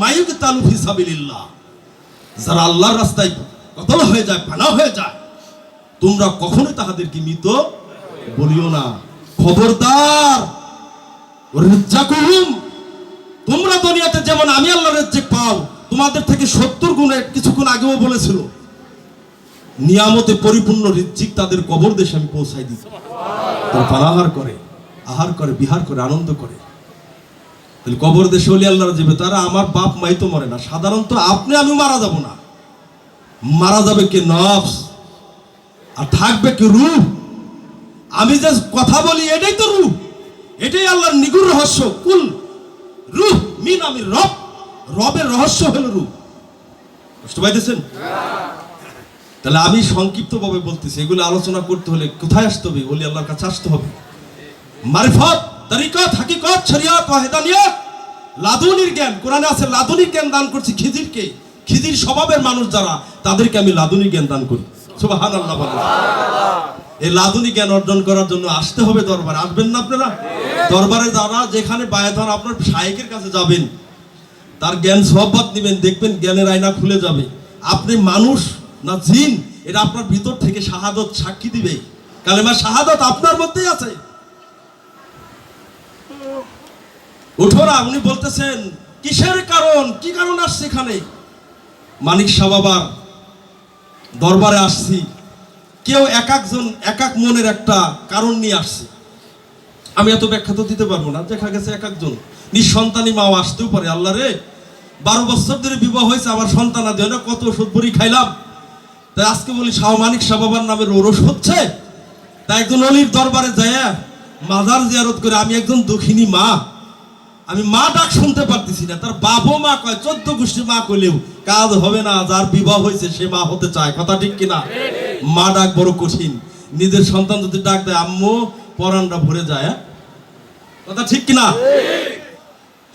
মায়ুকতালু ফি সাবিলিল্লাহ, যারা আল্লাহর রাস্তায় কতল হয়ে যায়, ফানা হয়ে যায়, তোমরা কখনোই তাহাদেরকে মৃত বলিও না। খবরদার, রিজ্জাকুহুম, তোমরা দুনিয়াতে যেমন আমি আল্লাহর রিজক পাও, তোমাদের থেকে 70 গুণে কিছুক্ষণ আগেও বলেছিল, নিয়ামতে পরিপূর্ণ রিজিক তাদের কবর দেশে আমি পৌঁছাই দিই। তারা পানাহার করে, আহার করে, বিহার করে, আনন্দ করে। তাহলে কবর দেশে ওলি আল্লাহরা যাবে, তারা আমার বাপ মাই তো মরে না। সাধারণত আপনি আমি মারা যাব না, মারা যাবে কে নফস, আর থাকবে কি রূহ। আমি যে কথা বলি এটাই তো রূহ, এটাই আল্লাহর নিগুড় রহস্য। কুল রূহ মিন আমি রব, রবের রহস্য হলো রূহ। বুঝতে পাইতেছেন? তাহলে আমি সংক্ষিপ্ত ভাবে বলতেছি, এগুলো আলোচনা করতে হলে কোথায় আসতে হবে? ওলি আল্লাহর কাছে আসতে হবে। মারিফত, তরিকত, হাকিকত, শরিয়ত, ওয়াহিদানিয়ত, লাদুনির জ্ঞান। কোরআনে আছে লাদুনি জ্ঞান দান করছি খিজিরকে। খিজির স্বভাবের মানুষ যারা, তাদেরকে আমি লাদুনি জ্ঞান দান করি। সুবহানাল্লাহ বলেন। এই লাদুনি জ্ঞান অর্জন করার জন্য আসতে হবে দরবারে। আসবেন না আপনারা? দরবারে যারা যেখানে বায়াত হন, আপনার শায়েখের কাছে যাবেন, তার জ্ঞান সহবত নেবেন, দেখবেন জ্ঞানের আয়না খুলে যাবে। আপনি মানুষ না জিন, এটা আপনার ভিতর থেকে শাহাদত সাক্ষী দিবে। কালেমা শাহাদত আপনার মধ্যেই আছে। উঠোরা, উনি বলতেছেন কিসের কারণ, কি কারণ আসছে এখানে? মানিক শাহ বাবার দরবারে আসছি, কেউ এক একজন এক এক মনের একটা কারণ নিয়ে আসছে। আমি এত ব্যাখ্যা তো দিতে পারবো না। দেখা গেছে এক একজন নিঃসন্তানী মাও আসতেও পারে। আল্লাহ রে, 12 বছর ধরে বিবাহ হয়েছে, আমার সন্তান আদি হয় না, কত ওষুধ বড়ি খাইলাম। তাই আজকে বলি শাহ মানিক শাহ বাবার নামের ওরস হচ্ছে। তাই একজন অলির দরবারে যায় মাজার জিয়ারত করে, আমি একজন দক্ষিণী মা, আমি মা ডাক শুনতে পারতেছি না। তার বাবু মা কয়, 14 গোষ্ঠী মা কইলেও কাজ হবে না। যার বিবাহ হয়েছে সে মা হতে চায়। কথা ঠিক কিনা? মা ডাক বড় কঠিন। নিজের সন্তান যদি ডাক দেয়, আম্মু, পরানটা ভরে যায়। কথা ঠিক কিনা?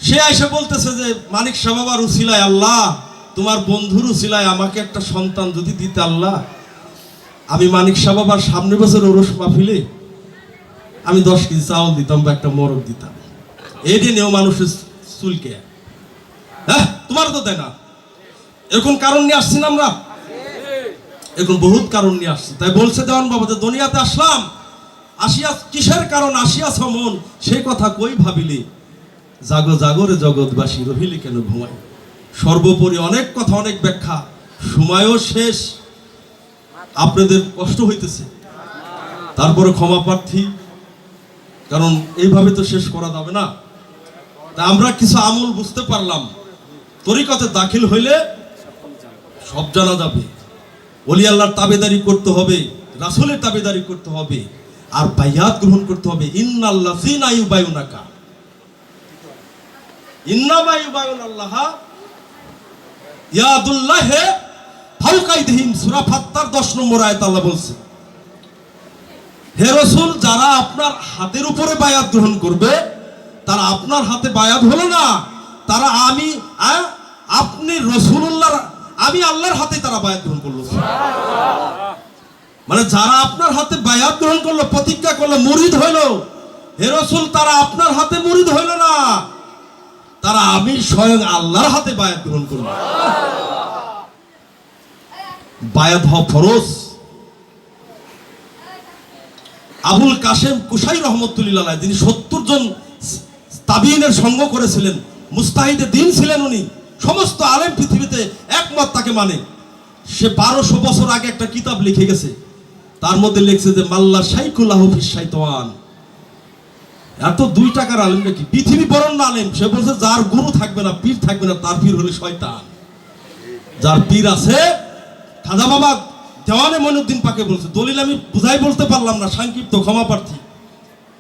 সে এসে বলতেছে যে মানিক শাহ বাবার উসিলায়, আল্লাহ তোমার বন্ধুর উসিলায় আমাকে একটা সন্তান যদি দিতে আল্লাহ, আমি মানিক শাহ বাবার সামনের বছর ওরস মাহফিলে আমি 10 কেজি চাউল দিতাম বা একটা মোরগ দিতাম। এটি নিয়েও মানুষের চুলকে, হ্যাঁ তোমার তো দেয় না। এরকম কারণ নিয়ে আসছি না আমরা, এরকম বহুত কারণ নিয়ে আসছি। তাই বলছে দেওয়ান বাবা যে দুনিয়াতে আসলাম, আসিয়া কিসের কারণ আসিয়াছ মন, সেই কথা কই ভাবিলি, জাগো জাগরে জগৎবাসী, রহিলি কেন ঘুমাই। সর্বোপরি অনেক কথা, অনেক ব্যাখ্যা, সময়ও শেষ, আপনাদের কষ্ট হইতেছে, তারপরে ক্ষমা প্রার্থী, কারণ এইভাবে তো শেষ করা যাবে না। তা আমরা কিছু আমল বুঝতে পারলাম, তরিকতে দাখিল হইলে সব জানা যাবে। ওলি আল্লাহর তাবেদারি করতে হবে, রাসূলের তাবেদারি করতে হবে, আর বাইয়াত গ্রহণ করতে হবে। ইন্নাল্লাযীনা ইউবাইউনাকা ইন্নামা ইউবাইউনাল্লাহা ইয়াদুল্লাহি ফাওকা আইদিহিম, সূরা ফাত্তার 10 নম্বর আয়াত আল্লাহ বলছে, হে রাসূল, যারা আপনার হাতের উপরে বায়াত গ্রহণ করবে, তারা আপনার হাতে বায়াত হলো না, তারা আপনি রাসূলুল্লাহ, আমি আল্লাহর হাতে তারা বায়াত গ্রহণ করলো। মানে যারা আপনার হাতে বায়াত গ্রহণ করলো, প্রতিজ্ঞা করলো, মুরিদ হইলো, হে রাসূল, তারা আপনার হাতে মুরিদ হইল না, তারা আমি স্বয়ং আল্লাহর হাতে বায়াত গ্রহণ করলো। বায়াত হওয়া ফরজ। আবুল কাসেম কুশাই রহমতুল্লাহ, যিনি 70 জন তাবিঈনের সঙ্গ করেছিলেন, মুস্তাহিদে দ্বীন ছিলেন উনি, সমস্ত আলেম পৃথিবীতে একমত তাকে মানে। সে 1200 বছর আগে একটা কিতাব লিখে গেছে, তার মধ্যে লিখছে যে মাল্লা শাইখুল্লাহ ফিশ শাইতান। এত 2 টাকার আলেম নাকি, পৃথিবী বরণ্য আলেম। সে বলছে যার গুরু থাকবে না, পীর থাকবে না, তার পীর হলে শয়তান। যার পীর আছে, খাজা বাবা দেওয়ানে মঈনুদ্দিন পাকে বলছে, দলিল আমি বুঝাই বলতে পারলাম না, সংক্ষিপ্ত, ক্ষমা প্রার্থী।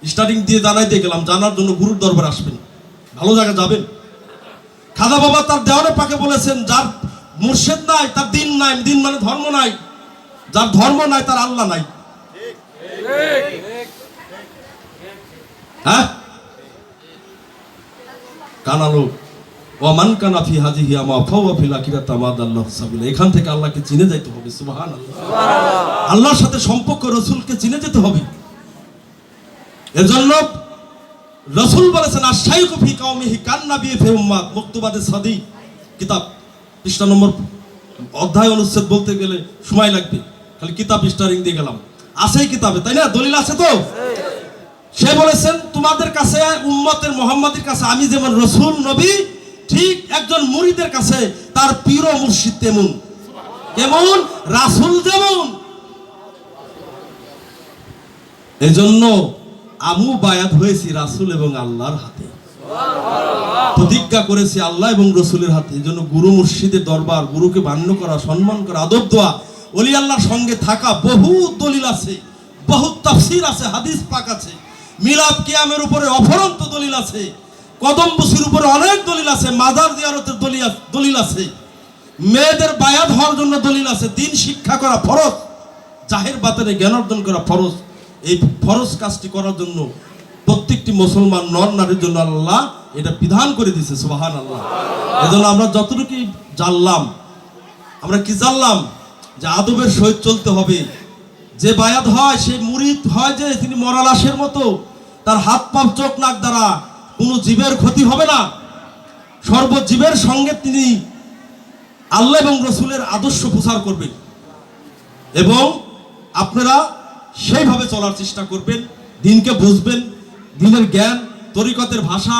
স্টার্টিং দিয়ে জানাই দিয়ে গেলাম, জানার জন্য গুরুর দরবার আসবেন, ভালো জায়গায় যাবেন। খাজা বাবা তার দেওয়ানে পাকে বলেছেন, যার মুর্শিদ নাই তার দিন নাই, দিন মানে ধর্ম নাই, যার ধর্ম নাই তার আল্লাহ নাই। হ্যাঁ, কানালো ওয়ামান কানা ফি হাজিহি আমা ফাওয়া ফিল আখিরাতি আমাদাল্লাহু সাবিলা। এখান থেকে আল্লাহকে চিনে যাইতে হবে। সুবহানাল্লাহ, আল্লাহর সাথে সম্পর্ক, রাসূলকে চিনে যেতে হবে। এজন্য রাসূল বলেছেন, আশ-শাইখু ফি কওমিহি কান নাবী ফি উম্মাত, মুক্তবাদে সাদিক। কিতাব পৃষ্ঠা নম্বর অধ্যায় অনুচ্ছেদ বলতে গেলে সময় লাগবে, খালি কিতাব পৃষ্ঠা রিং দিয়ে গেলাম, আছেই কিতাবে, তাই না? দলিল আছে তো। সে বলেছেন তোমাদের কাছে উম্মতের মুহাম্মাদের কাছে আমি যেমন রসুল নবী, ঠিক একজন মুরিদের কাছে তার পীর ও মুর্শিদ তেমন। কেমন? রাসূল যেমন। এজন্য আমু বায়াত হয়েছি রাসূল এবং আল্লাহর হাতে, প্রতিজ্ঞা করেছি আল্লাহ এবং রসুলের হাতে। এজন্য গুরু মুর্শিদের দরবার, গুরুকে মান্য করা, সম্মান করা, আদব দেওয়া, ওলি আল্লাহর সঙ্গে থাকা, বহু দলিল আছে, বহু তাফসীর আছে, হাদিস পাক আছে, মিলাদ কিয়ামের উপরে অফরন্ত দলিল আছে, কদম বসির উপরে অনেক দলিল আছে, মাজার জিয়ারতের দলিল আছে, মেয়েদের বায়াত হওয়ার জন্য দলিল আছে, দিন শিক্ষা করা ফরজ, জাহের বাতিনে জ্ঞান অর্জন করা ফরজ। এই ফরজ কাজটি করার জন্য প্রত্যেকটি মুসলমান নর নারীর জন্য আল্লাহ এটা বিধান করে দিয়েছে, সুবহানাল্লাহ। এজন্য আমরা যতটুকু জানলাম, আমরা কি জানলাম? যে আদবের সহিত চলতে হবে। যে বায়াত হয় সে মুরিদ হয় যে তিনি মরা লাশের মতো, তার হাত পা চোখ নাক দ্বারা কোনো জীবের ক্ষতি হবে না, সর্বজীবের সঙ্গে তিনি আল্লাহ এবং রসুলের আদর্শ প্রচার করবেন, এবং আপনারা সেইভাবে চলার চেষ্টা করবেন, দিনকে বুঝবেন, দিনের জ্ঞান, তরিকতের ভাষা,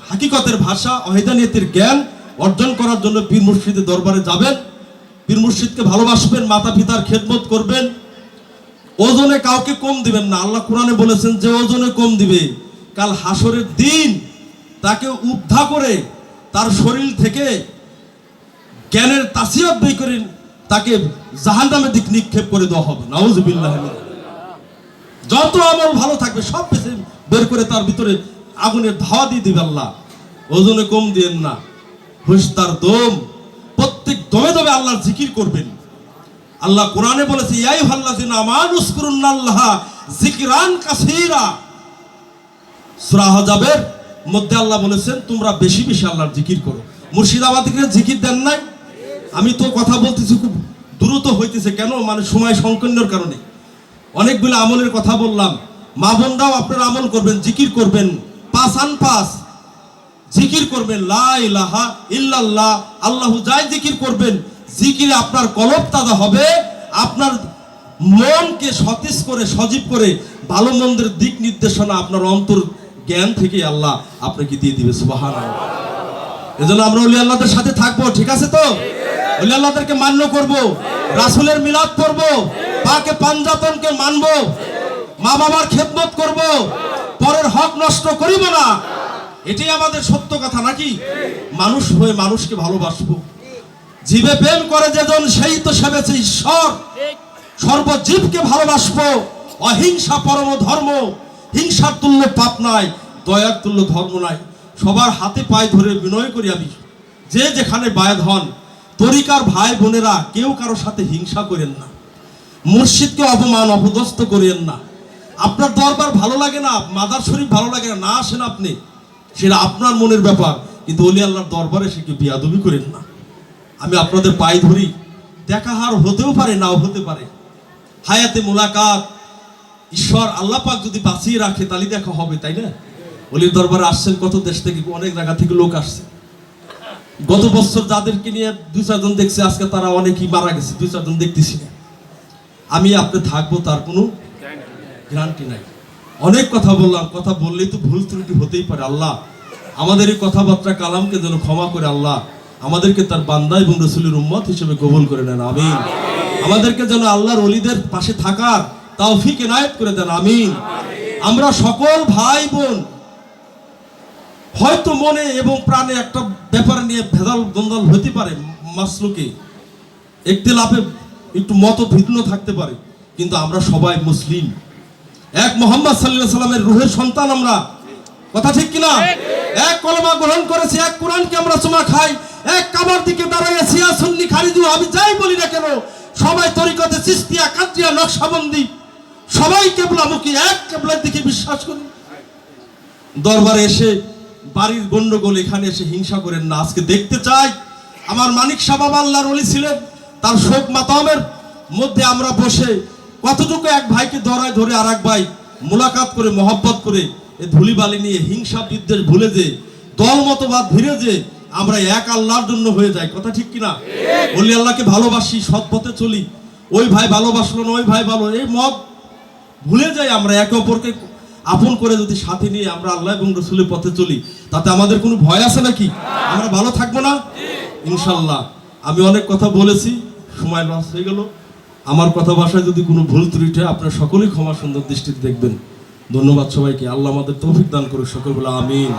হাকিকতের ভাষা, ওয়াহিদানিয়তের জ্ঞান অর্জন করার জন্য পীর মুর্শিদের দরবারে যাবেন, পীর মুর্শিদকে ভালোবাসবেন, মাতা পিতার খেদমত করবেন, ওজনে কাউকে কম দিবেন না। আল্লাহ কোরআনে বলেছেন যে ওজনে কম দিবে, কাল হাসরের দিন তাকে উদ্ধা করে তার শরীর থেকে জ্ঞানের তাসিয়াত বের করে তাকে জাহান্নামের দিক নিক্ষেপ করে দেওয়া হবে, নাউযুবিল্লাহ। যত আমল ভালো থাকবে সব বের করে তার ভিতরে আগুনের ধাওয়া দিয়ে দিবে আল্লাহ। ওজনে কম দিয়েন না, হুশতার দম, প্রত্যেক দমে দমে আল্লাহর জিকির করবেন। আল্লাহ কোরআনে বলেছে ইয়া আইয়ুহাল্লাযিনা আমানু উযকুরুল্লাহ যিকরান কাসীরা। সূরা আহজাবের মধ্যে আল্লাহ বলেছেন তোমরা বেশি বেশি আল্লাহর জিকির করো। মুর্শিদাবাদীকে জিকির দেন নাই? আমি তো কথা বলতেছি খুব দ্রুত হইতেছে, কেন? মানে সময় সংকীর্ণর কারণে অনেকগুলো আমলের কথা বললাম। মা বোনরাও আপনারা আমল করবেন, জিকির করবেন, পাঁচ জিকির করবেন, লা ইলাহা ইল্লাল্লাহ, আল্লাহু যাই জিকির করবেন, জিকিরে আপনার কলব তাজা হবে, আপনার মনকে সতেজ করে সজীব করে ভালো মন্দের দিক নির্দেশনা আপনার অন্তর জ্ঞান থেকে আল্লাহ আপনাকে দিয়ে দিবে, সুবহানাল্লাহ। এজন্য আমরা ওলি আল্লাহদের সাথে থাকবো, ঠিক আছে তো? ওলি আল্লাহদেরকে মান্য করব, রাসূলের মিলাদ পড়ব, পাকে পাঞ্জাতনকে মানব, মা বাবার খেদমত করব, পরের হক নষ্ট করিব না। এটাই আমাদের সত্য কথা, নাকি? মানুষ হয়ে মানুষকে ভালোবাসবো। জীবে প্রেম করে যেজন সেই তো সেবেছে ঈশ্বর। সর্বজীবকে ভালোবাসবো, অহিংসা পরম ধর্ম, হিংসার তুল্য পাপ নাই, দয়ার তুল্য ধর্ম নাই। সবার হাতে পায়ে ধরে বিনয় করি আমি, যে যেখানে বায়াত হন, তরিকার ভাই বোনেরা কেউ কারোর সাথে হিংসা করেন না, মুর্শিদকে অপমান অপদস্থ করেন না। আপনার দরবার ভালো লাগে না, মাদার শরীফ ভালো লাগে না, না আসেন আপনি, সেটা আপনার মনের ব্যাপার, কিন্তু ওলি আল্লাহর দরবারে সে কেউ বিয়াদবি করেন না। আমি আপনাদের পায়ে ধরি, দেখা হার হতেও পারে, নাও হতে পারে, হায়াতে মুলাকাত, ঈশ্বর আল্লাহ পাক যদি বাঁচিয়ে রাখে তাহলে দেখা হবে, তাই না? ওলির দরবারে আসছেন কত দেশ থেকে, অনেক জায়গা থেকে লোক আসছে। গত বছর যাদেরকে নিয়ে 2-4 জন দেখছে, আজকে তারা অনেকেই মারা গেছে, 2-4 জন দেখতেছি না। আমি আপনি থাকবো তার কোনো গ্যারান্টি নাই। অনেক কথা বললাম, কথা বললেই তো ভুল ত্রুটি হতেই পারে। আল্লাহ আমাদের এই কথাবার্তা কালামকে যেন ক্ষমা করে আল্লাহ আমাদেরকে তার বান্দা এবং রাসূলের উম্মত হিসেবে কবুল করে নেন, আমিন। আমাদেরকে যেন আল্লাহর ওলিদের পাশে থাকার তৌফিক এনায়েত করে দেন, আমিন। আমরা সকল ভাই বোন হয়তো মনে এবং প্রাণে একটা ব্যাপার নিয়ে ভেদাল দ্বন্দ্ব হতে পারে, মাসলুকে ইখতিলাফে একটু মত ভিন্ন থাকতে পারে, কিন্তু আমরা সবাই মুসলিম, এক মুহাম্মদ সাল্লাল্লাহু আলাইহি সাল্লামের রূহের সন্তান আমরা, কথা ঠিক কিনা? এক কলমা গ্রহণ করেছি, এক কোরআনকে আমরা চুমা খাই, এক কাবার দিকে দাঁড়াইয়া শিয়া সুন্নি খারিজি আমি যাই বলি না কেন, সবাই তরিকতে চিশতিয়া কাদরিয়া নকশবন্দি, সবাই কিবলামুখী, এক কিবলার দিকে বিশ্বাস করি। দরবারে এসে বাড়ির গন্ডগোল এখানে এসে হিংসা করেন না। আজকে দেখতে চাই আমার মানিক শাহ বাবা আল্লাহর ওলি ছিলেন, তার শোক মাতামের মধ্যে আমরা বসে কতটুকু এক ভাইকে ধরায় ধরে আর এক ভাই মুলাকাত করে মহব্বত করে এই ধুলিবালি নিয়ে হিংসা বিদ্বেষ ভুলে যে দল মতবাদ ভিড়ে যে আমরা এক আল্লাহর জন্য হয়ে যাই, কথা ঠিক কিনা? বলি আল্লাহকে ভালোবাসি, সৎ পথে চলি, ওই ভাই ভালোবাসলো না, ওই ভাই ভালো, এই মত ভুলে যাই। আমরা একে অপরকে আপন করে যদি সাথে নিয়ে আমরা আল্লাহ এবং রসুলের পথে চলি, তাতে আমাদের কোনো ভয় আছে নাকি? আমরা ভালো থাকবো না ইনশাল্লাহ। আমি অনেক কথা বলেছি, সময় লস হয়ে গেল। আমার কথা ভাষায় যদি কোনো ভুল ত্রুটি হয়, আপনারা সকলেই ক্ষমা সুন্দর দৃষ্টিতে দেখবেন। ধন্যবাদ সবাইকে। আল্লাহ আমাদের তৌফিক দান করুক, সকল বলে আমিন।